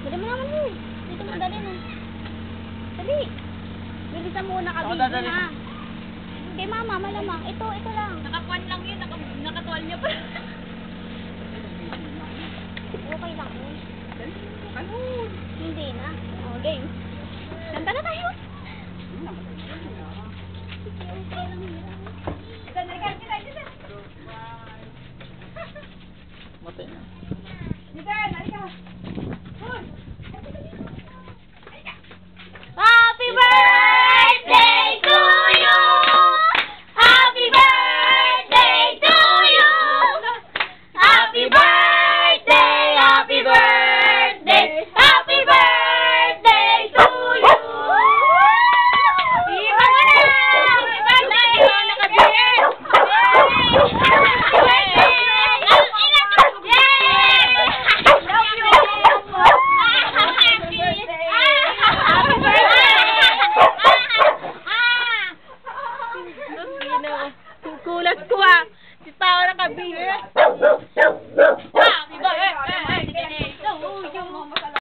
Dali mo naman eh. Dito mo dali no. Dali. Bilisan muna ka, Ako busy dadali. na. Kay mama, malamang. Ito lang. Nakakuan lang yun, nakatuwal niya pa. Okay lang yun. Ano? Hindi na. O, game. Kanta na tayo. Matay na. Happy birthday to you! Happy birthday to you! Happy birthday! Happy birthday! Happy birthday to you! Iba mo na! Happy birthday! Nakabiyay! Kulat ko ah. Si Tao nakabiyay.